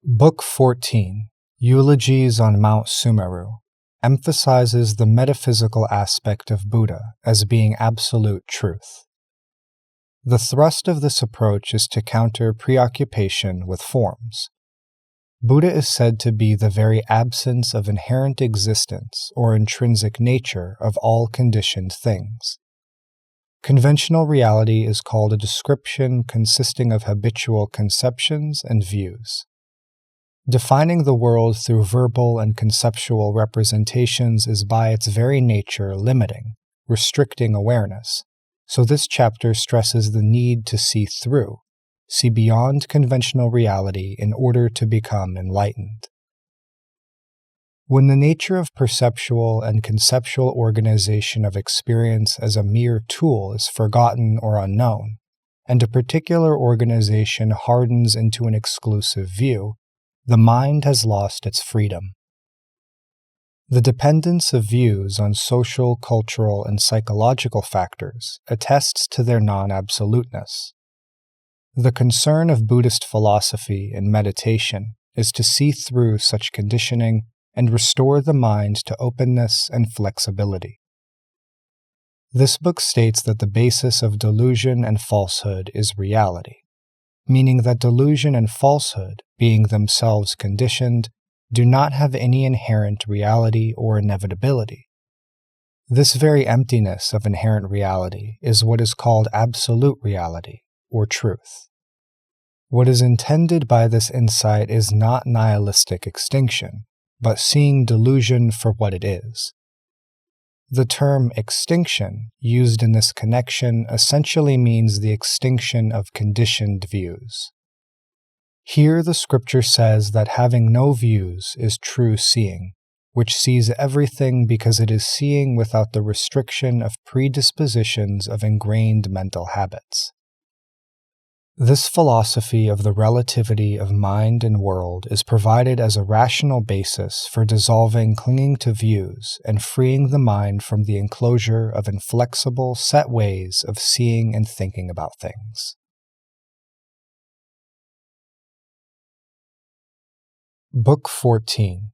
Book 14, Eulogies on Mount Sumeru, emphasizes the metaphysical aspect of Buddha as being absolute truth. The thrust of this approach is to counter preoccupation with forms. Buddha is said to be the very absence of inherent existence or intrinsic nature of all conditioned things. Conventional reality is called a description consisting of habitual conceptions and views. Defining the world through verbal and conceptual representations is by its very nature limiting, restricting awareness, so this chapter stresses the need to see through, see beyond conventional reality in order to become enlightened. When the nature of perceptual and conceptual organization of experience as a mere tool is forgotten or unknown, and a particular organization hardens into an exclusive view, the mind has lost its freedom. The dependence of views on social, cultural, and psychological factors attests to their non-absoluteness. The concern of Buddhist philosophy and meditation is to see through such conditioning and restore the mind to openness and flexibility. This book states that the basis of delusion and falsehood is reality, meaning that delusion and falsehood, being themselves conditioned, do not have any inherent reality or inevitability. This very emptiness of inherent reality is what is called absolute reality, or truth. What is intended by this insight is not nihilistic extinction, but seeing delusion for what it is. The term extinction, used in this connection, essentially means the extinction of conditioned views. Here the scripture says that having no views is true seeing, which sees everything because it is seeing without the restriction of predispositions of ingrained mental habits. This philosophy of the relativity of mind and world is provided as a rational basis for dissolving clinging to views and freeing the mind from the enclosure of inflexible, set ways of seeing and thinking about things. Book 14,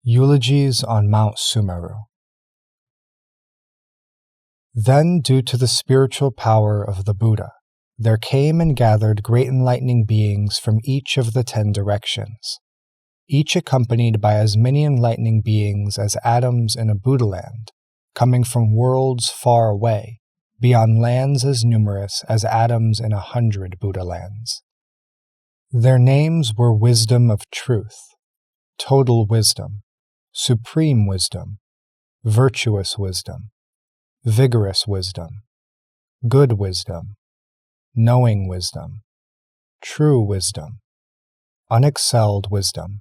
Eulogies on Mount Sumeru. Then, due to the spiritual power of the Buddha, there came and gathered great enlightening beings from each of the 10 directions, each accompanied by as many enlightening beings as atoms in a Buddha land, coming from worlds far away, beyond lands as numerous as atoms in 100 Buddha lands. Their names were Wisdom of Truth, Total Wisdom, Supreme Wisdom, Virtuous Wisdom, Vigorous Wisdom, Good Wisdom, Knowing Wisdom, True Wisdom, Unexcelled Wisdom,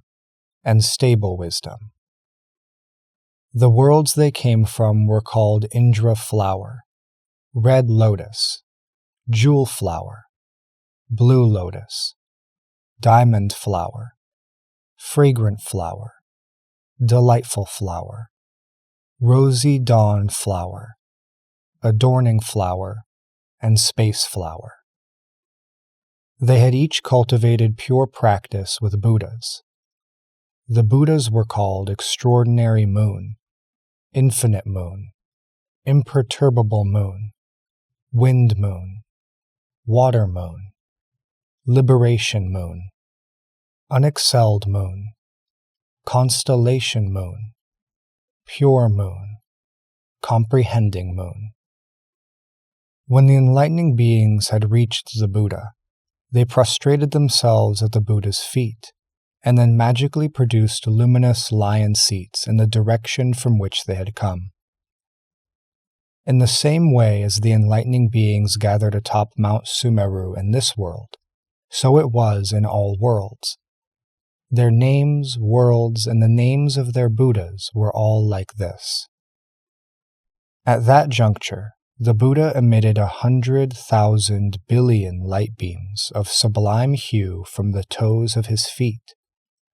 and Stable Wisdom. The worlds they came from were called Indra Flower, Red Lotus, Jewel Flower, Blue Lotus, Diamond Flower, Fragrant Flower, Delightful Flower, Rosy Dawn Flower, Adorning Flower, and Space Flower. They had each cultivated pure practice with Buddhas. The Buddhas were called Extraordinary Moon, Infinite Moon, Imperturbable Moon, Wind Moon, Water Moon, Liberation Moon, Unexcelled Moon, Constellation Moon, Pure Moon, Comprehending Moon. When the enlightening beings had reached the Buddha, they prostrated themselves at the Buddha's feet, and then magically produced luminous lion seats in the direction from which they had come. In the same way as the enlightening beings gathered atop Mount Sumeru in this world, so it was in all worlds. Their names, worlds, and the names of their Buddhas were all like this. At that juncture, the Buddha emitted 100,000 billion light beams of sublime hue from the toes of his feet,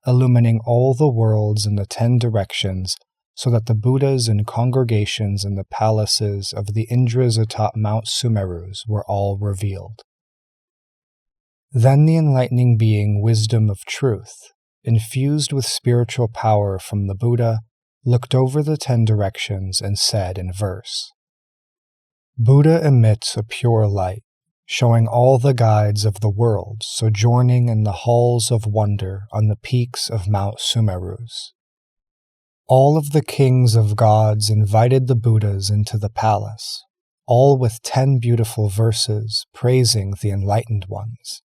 illumining all the worlds in the 10 directions so that the Buddhas and congregations in the palaces of the Indras atop Mount Sumerus were all revealed. Then the enlightening being Wisdom of Truth, infused with spiritual power from the Buddha, looked over the 10 directions and said in verse, Buddha emits a pure light, showing all the guides of the world sojourning in the halls of wonder on the peaks of Mount Sumerus. All of the kings of gods invited the Buddhas into the palace, all with 10 beautiful verses praising the enlightened ones.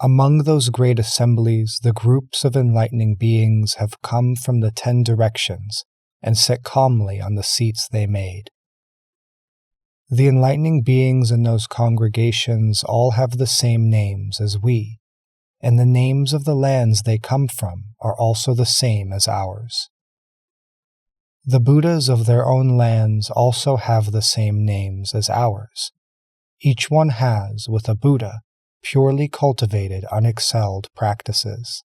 Among those great assemblies, the groups of enlightening beings have come from the 10 directions and sit calmly on the seats they made. The enlightening beings in those congregations all have the same names as we, and the names of the lands they come from are also the same as ours. The Buddhas of their own lands also have the same names as ours. Each one has, with a Buddha, purely cultivated, unexcelled practices.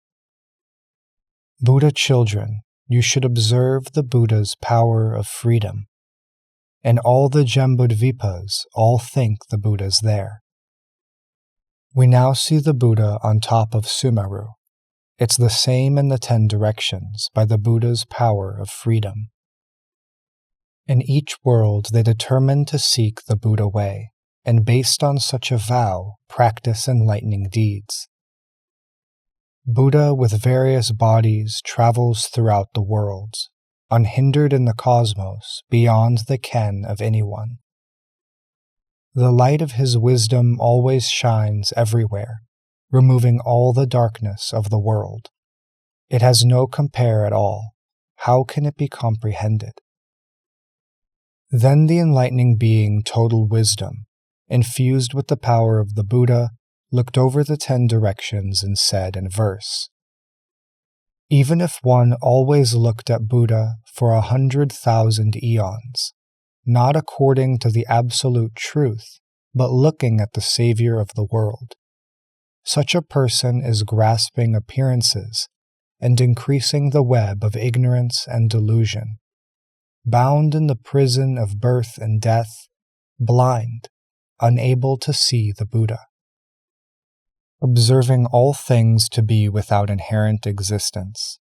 Buddha children, you should observe the Buddha's power of freedom. And all the Jambudvipas all think the Buddha's there. We now see the Buddha on top of Sumeru. It's the same in the 10 directions by the Buddha's power of freedom. In each world they determine to seek the Buddha way, and based on such a vow, practice enlightening deeds. Buddha with various bodies travels throughout the worlds, unhindered in the cosmos, beyond the ken of anyone. The light of his wisdom always shines everywhere, removing all the darkness of the world. It has no compare at all. How can it be comprehended? Then the enlightening being Total Wisdom, infused with the power of the Buddha, looked over the 10 directions and said in verse, Even if one always looked at Buddha for 100,000 eons, not according to the absolute truth, but looking at the Savior of the world, such a person is grasping appearances and increasing the web of ignorance and delusion, bound in the prison of birth and death, blind, unable to see the Buddha. Observing all things to be without inherent existence,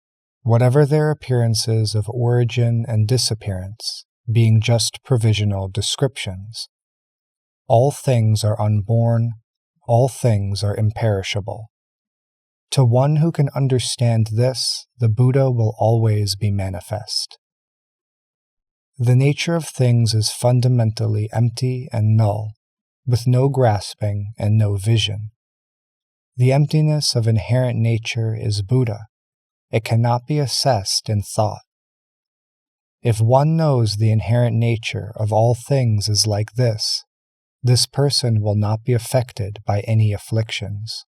whatever their appearances of origin and disappearance, being just provisional descriptions. All things are unborn, all things are imperishable. To one who can understand this, the Buddha will always be manifest. The nature of things is fundamentally empty and null, with no grasping and no vision. The emptiness of inherent nature is Buddha. It cannot be assessed in thought. If one knows the inherent nature of all things is like this person will not be affected by any afflictions.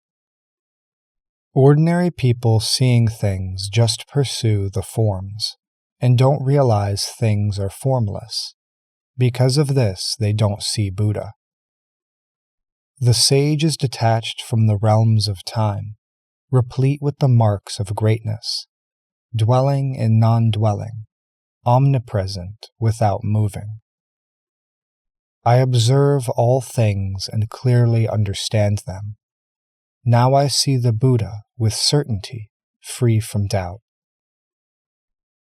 Ordinary people seeing things just pursue the forms, and don't realize things are formless. Because of this, they don't see Buddha. The sage is detached from the realms of time, replete with the marks of greatness, dwelling in non-dwelling, omnipresent without moving. I observe all things and clearly understand them. Now I see the Buddha with certainty, free from doubt.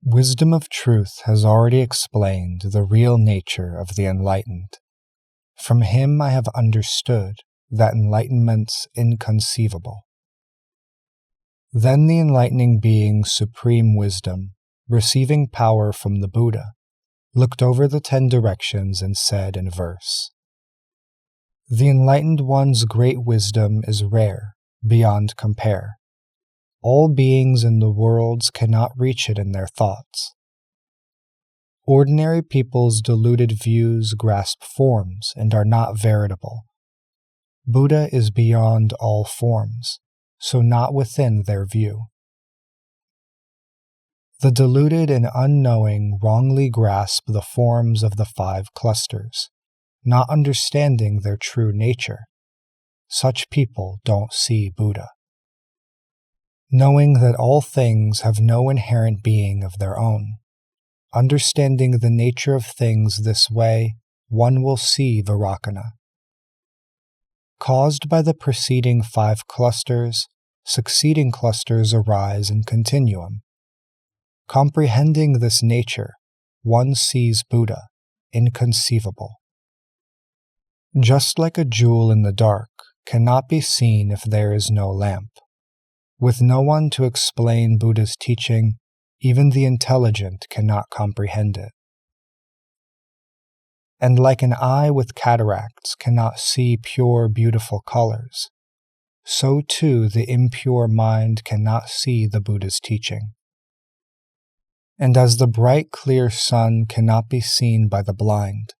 Wisdom of Truth has already explained the real nature of the enlightened. From him I have understood that enlightenment's inconceivable. Then the enlightening being Supreme Wisdom, receiving power from the Buddha, looked over the 10 directions and said in verse, The enlightened one's great wisdom is rare, beyond compare. All beings in the worlds cannot reach it in their thoughts. Ordinary people's deluded views grasp forms and are not veritable. Buddha is beyond all forms, so not within their view. The deluded and unknowing wrongly grasp the forms of the 5 clusters, not understanding their true nature. Such people don't see Buddha. Knowing that all things have no inherent being of their own, understanding the nature of things this way, one will see Vairocana. Caused by the preceding 5 clusters, succeeding clusters arise in continuum. Comprehending this nature, one sees Buddha, inconceivable. Just like a jewel in the dark cannot be seen if there is no lamp. With no one to explain Buddha's teaching, even the intelligent cannot comprehend it. And like an eye with cataracts cannot see pure, beautiful colors, so too the impure mind cannot see the Buddha's teaching. And as the bright, clear sun cannot be seen by the blind,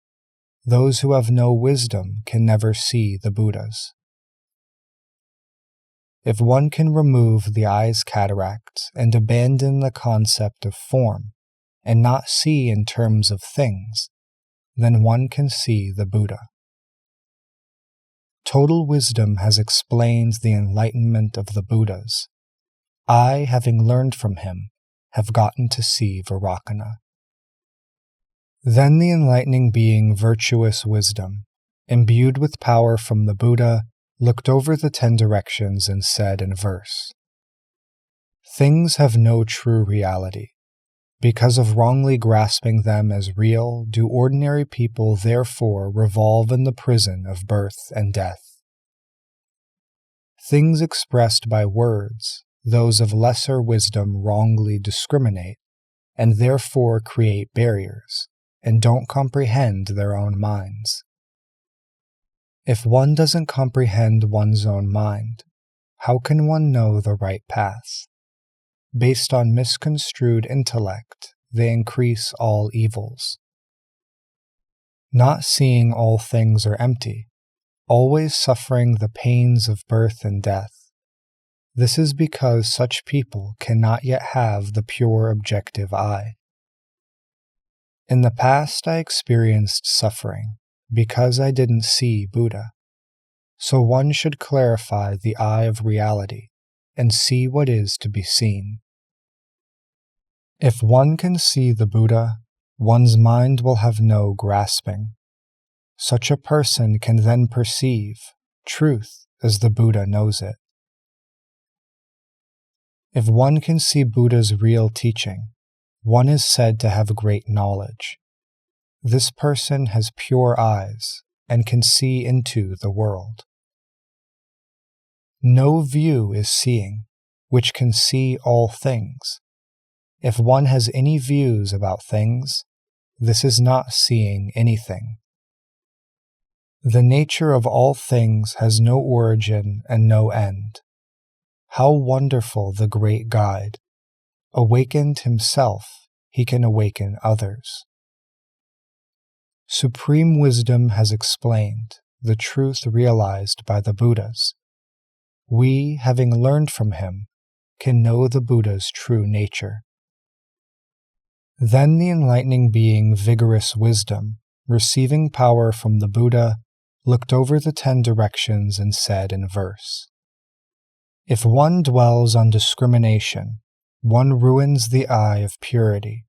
those who have no wisdom can never see the Buddhas. If one can remove the eye's cataracts and abandon the concept of form, and not see in terms of things, then one can see the Buddha. Total wisdom has explained the enlightenment of the Buddhas. I, having learned from him, have gotten to see Vairocana. Then the enlightening being virtuous wisdom, imbued with power from the Buddha, looked over the 10 directions and said in verse, "Things have no true reality. Because of wrongly grasping them as real, do ordinary people therefore revolve in the prison of birth and death. Things expressed by words, those of lesser wisdom wrongly discriminate, and therefore create barriers, and don't comprehend their own minds. If one doesn't comprehend one's own mind, how can one know the right path? Based on misconstrued intellect, they increase all evils. Not seeing all things are empty, always suffering the pains of birth and death. This is because such people cannot yet have the pure objective eye. In the past I experienced suffering because I didn't see Buddha. So one should clarify the eye of reality and see what is to be seen. If one can see the Buddha, one's mind will have no grasping. Such a person can then perceive truth as the Buddha knows it. If one can see Buddha's real teaching, one is said to have great knowledge. This person has pure eyes and can see into the world. No view is seeing, which can see all things. If one has any views about things, this is not seeing anything. The nature of all things has no origin and no end. How wonderful the great guide! Awakened himself, he can awaken others. Supreme wisdom has explained the truth realized by the Buddhas. We, having learned from him, can know the Buddha's true nature. Then the enlightening being vigorous wisdom, receiving power from the Buddha, looked over the 10 directions and said in verse, "If one dwells on discrimination, one ruins the eye of purity.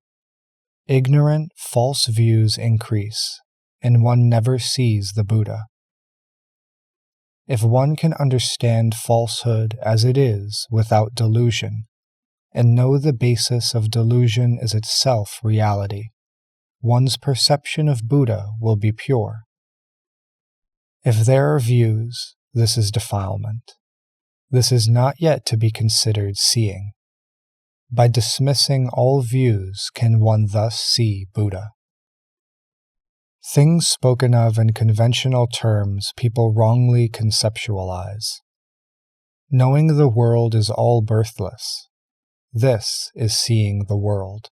Ignorant, false views increase, and one never sees the Buddha. If one can understand falsehood as it is without delusion, and know the basis of delusion is itself reality, one's perception of Buddha will be pure. If there are views, this is defilement. This is not yet to be considered seeing. By dismissing all views can one thus see Buddha. Things spoken of in conventional terms people wrongly conceptualize. Knowing the world is all birthless, this is seeing the world.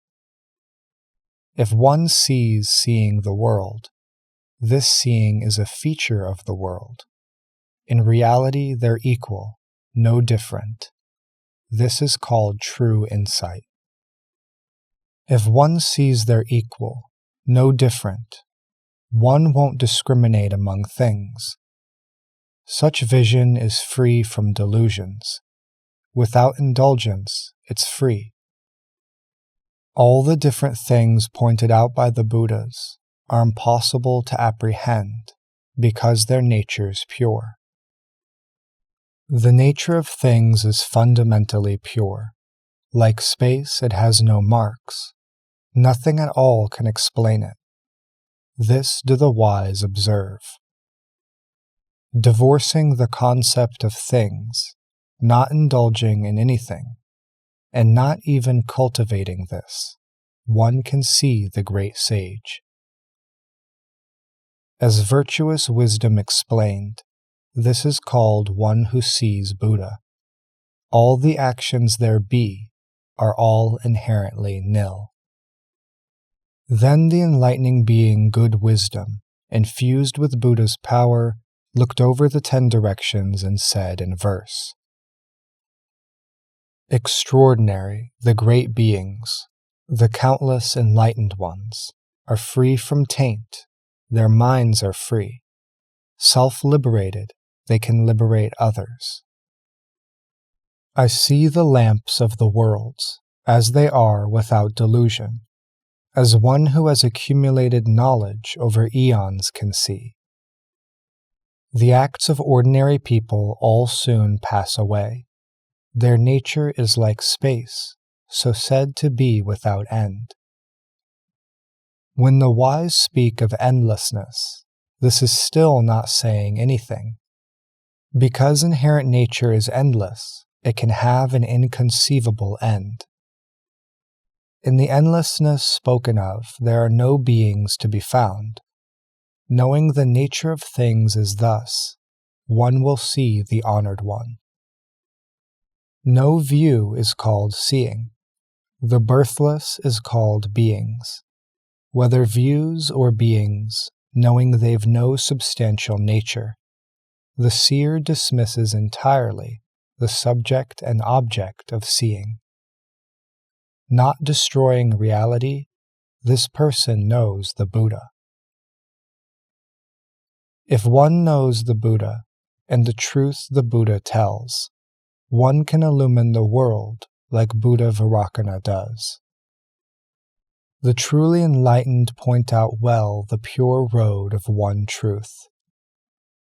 If one sees seeing the world, this seeing is a feature of the world. In reality, they're equal, no different. This is called true insight. If one sees they're equal, no different, one won't discriminate among things. Such vision is free from delusions. Without indulgence, it's free. All the different things pointed out by the Buddhas are impossible to apprehend because their nature's pure. The nature of things is fundamentally pure. Like space, it has no marks. Nothing at all can explain it. This do the wise observe. Divorcing the concept of things, not indulging in anything, and not even cultivating this, one can see the great sage. As virtuous wisdom explained, this is called one who sees Buddha. All the actions there be are all inherently nil. Then the enlightening being good wisdom, infused with Buddha's power, looked over the 10 directions and said in verse, "Extraordinary, the great beings, the countless enlightened ones, are free from taint, their minds are free. Self-liberated, they can liberate others. I see the lamps of the worlds, as they are without delusion, as one who has accumulated knowledge over eons can see. The acts of ordinary people all soon pass away. Their nature is like space, so said to be without end. When the wise speak of endlessness, this is still not saying anything. Because inherent nature is endless, it can have an inconceivable end. In the endlessness spoken of, there are no beings to be found. Knowing the nature of things is thus, one will see the honored one. No view is called seeing. The birthless is called beings. Whether views or beings, knowing they've no substantial nature, the seer dismisses entirely the subject and object of seeing. Not destroying reality, this person knows the Buddha. If one knows the Buddha and the truth the Buddha tells, one can illumine the world like Buddha Vairocana does. The truly enlightened point out well the pure road of one truth.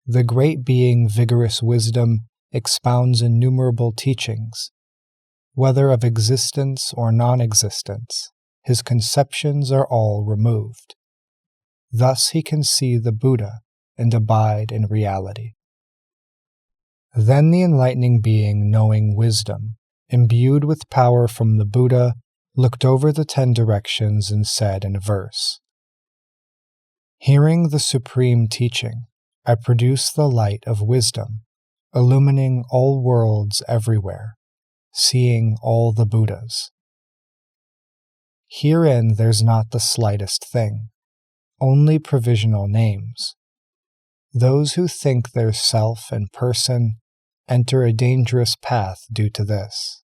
The great being vigorous wisdom expounds innumerable teachings. Whether of existence or non-existence, his conceptions are all removed. Thus he can see the Buddha and abide in reality. Then the enlightening being, knowing wisdom, imbued with power from the Buddha, looked over the 10 directions and said in verse, "Hearing the supreme teaching, I produce the light of wisdom, illumining all worlds everywhere, seeing all the Buddhas. Herein there's not the slightest thing, only provisional names. Those who think their self and person enter a dangerous path due to this.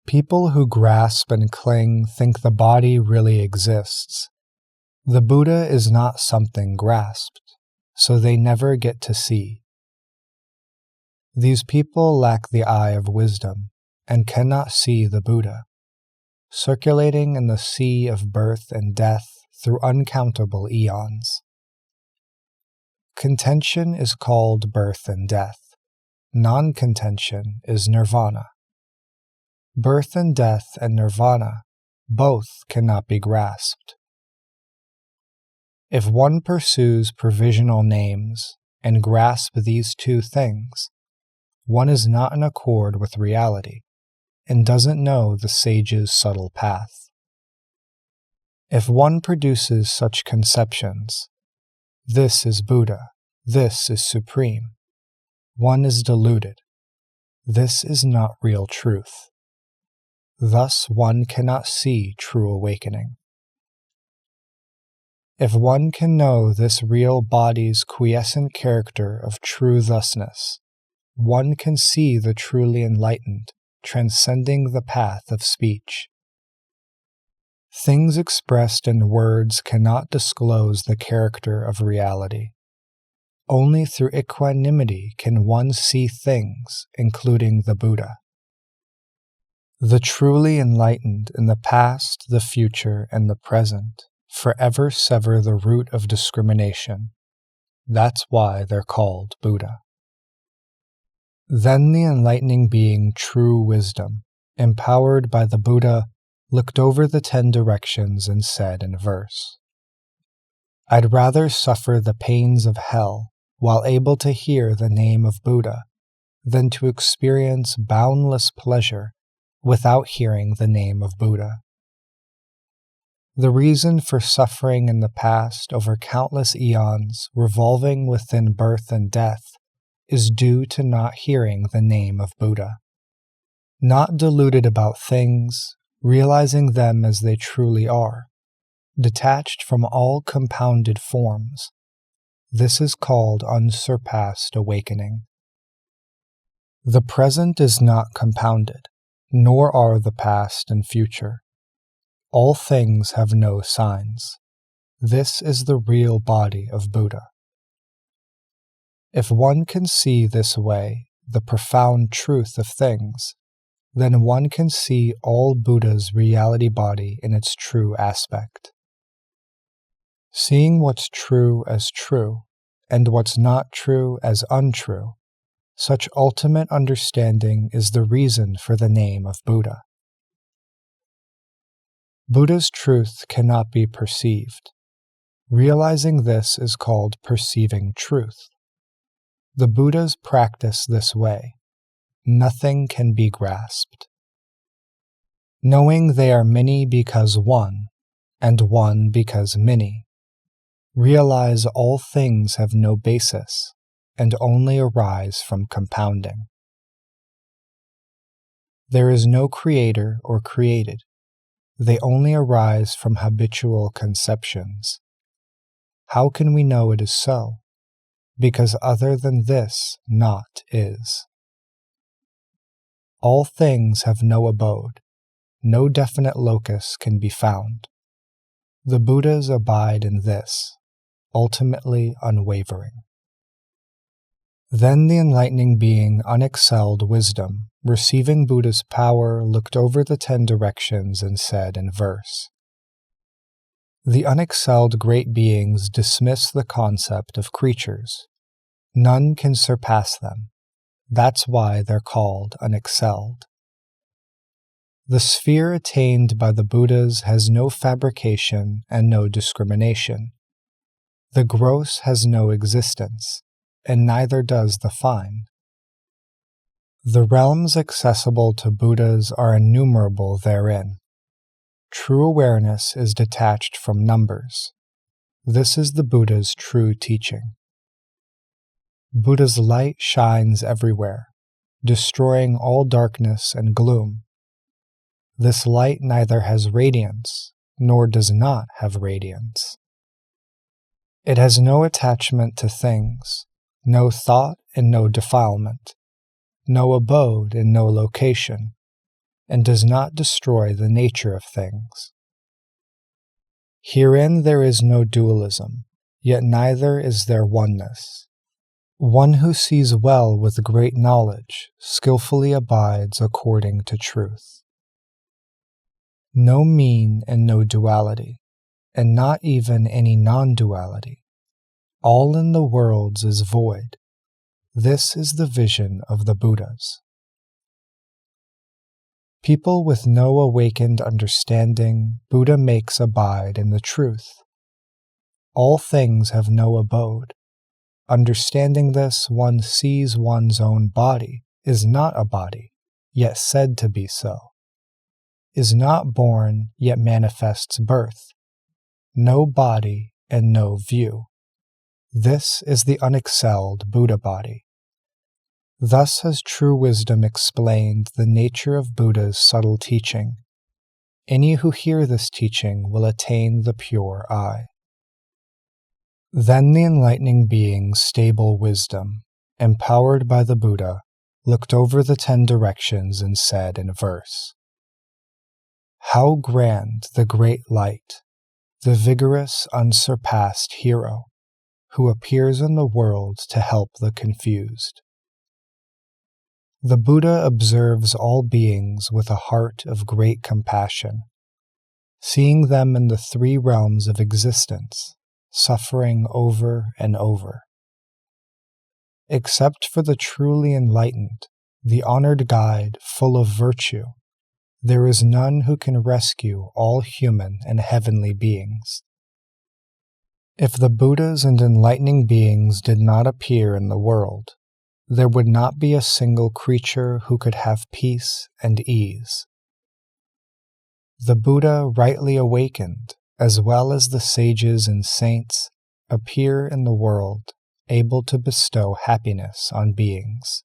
People who grasp and cling think the body really exists. The Buddha is not something grasped, so they never get to see. These people lack the eye of wisdom and cannot see the Buddha, circulating in the sea of birth and death through uncountable eons. Contention is called birth and death. Non-contention is nirvana. Birth and death and nirvana, both cannot be grasped. If one pursues provisional names and grasps these two things, one is not in accord with reality and doesn't know the sage's subtle path. If one produces such conceptions, this is Buddha, this is supreme, one is deluded. This is not real truth. Thus one cannot see true awakening. If one can know this real body's quiescent character of true thusness, one can see the truly enlightened, transcending the path of speech. Things expressed in words cannot disclose the character of reality. Only through equanimity can one see things, including the Buddha. The truly enlightened in the past, the future, and the present forever sever the root of discrimination. That's why they're called Buddha. Then the enlightening being True Wisdom, empowered by the Buddha, looked over the 10 directions and said in verse, "I'd rather suffer the pains of hell while able to hear the name of Buddha than to experience boundless pleasure without hearing the name of Buddha." The reason for suffering in the past over countless eons revolving within birth and death is due to not hearing the name of Buddha. Not deluded about things, realizing them as they truly are, detached from all compounded forms. This is called unsurpassed awakening. The present is not compounded, nor are the past and future. All things have no signs. This is the real body of Buddha. If one can see this way the profound truth of things, then one can see all Buddha's reality body in its true aspect. Seeing what's true as true, and what's not true as untrue, such ultimate understanding is the reason for the name of Buddha. Buddha's truth cannot be perceived. Realizing this is called perceiving truth. The Buddhas practice this way. Nothing can be grasped. Knowing they are many because one, and one because many, realize all things have no basis and only arise from compounding. There is no creator or created. They only arise from habitual conceptions. How can we know it is so? Because other than this, naught is. All things have no abode. No definite locus can be found. The Buddhas abide in this, ultimately unwavering. Then the enlightening being Unexcelled Wisdom, receiving Buddha's power, looked over the 10 directions and said in verse, "The unexcelled great beings dismiss the concept of creatures. None can surpass them. That's why they're called unexcelled. The sphere attained by the Buddhas has no fabrication and no discrimination. The gross has no existence, and neither does the fine. The realms accessible to Buddhas are innumerable therein. True awareness is detached from numbers. This is the Buddha's true teaching. Buddha's light shines everywhere, destroying all darkness and gloom. This light neither has radiance, nor does not have radiance. It has no attachment to things, no thought and no defilement, no abode and no location, and does not destroy the nature of things. Herein there is no dualism, yet neither is there oneness. One who sees well with great knowledge skillfully abides according to truth. No mean and no duality, and not even any non-duality. All in the worlds is void. This is the vision of the Buddhas. People with no awakened understanding, Buddha makes abide in the truth. All things have no abode. Understanding this, one sees one's own body is not a body, yet said to be so. Is not born, yet manifests birth. No body and no view. This is the unexcelled Buddha body. Thus has true wisdom explained the nature of Buddha's subtle teaching. Any who hear this teaching will attain the pure eye. Then the enlightening being Stable Wisdom, empowered by the Buddha, looked over the 10 directions and said in verse, "How grand the great light, the vigorous, unsurpassed hero, who appears in the world to help the confused." The Buddha observes all beings with a heart of great compassion, seeing them in the 3 realms of existence, suffering over and over. Except for the truly enlightened, the honored guide full of virtue, there is none who can rescue all human and heavenly beings. If the Buddhas and enlightening beings did not appear in the world, there would not be a single creature who could have peace and ease. The Buddha rightly awakened, as well as the sages and saints, appear in the world, able to bestow happiness on beings.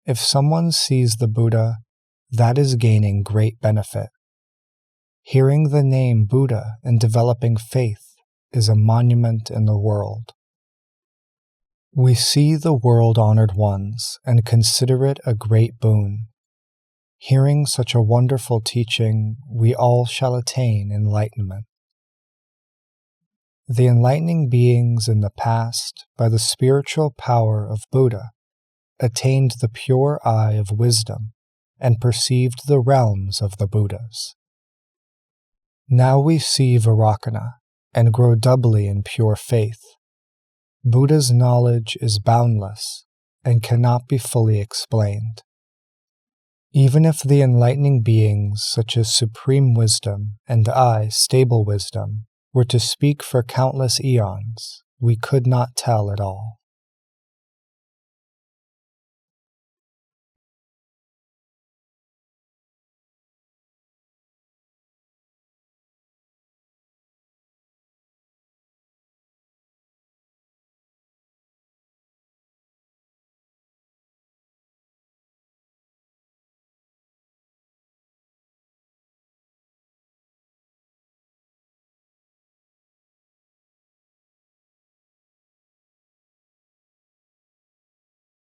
If someone sees the Buddha, that is gaining great benefit. Hearing the name Buddha and developing faith is a monument in the world. We see the world-honored ones and consider it a great boon. Hearing such a wonderful teaching, we all shall attain enlightenment. The enlightening beings in the past, by the spiritual power of Buddha, attained the pure eye of wisdom and perceived the realms of the Buddhas. Now we see Vairocana and grow doubly in pure faith. Buddha's knowledge is boundless and cannot be fully explained. Even if the enlightening beings such as Supreme Wisdom and I, Stable Wisdom, were to speak for countless eons, we could not tell it all.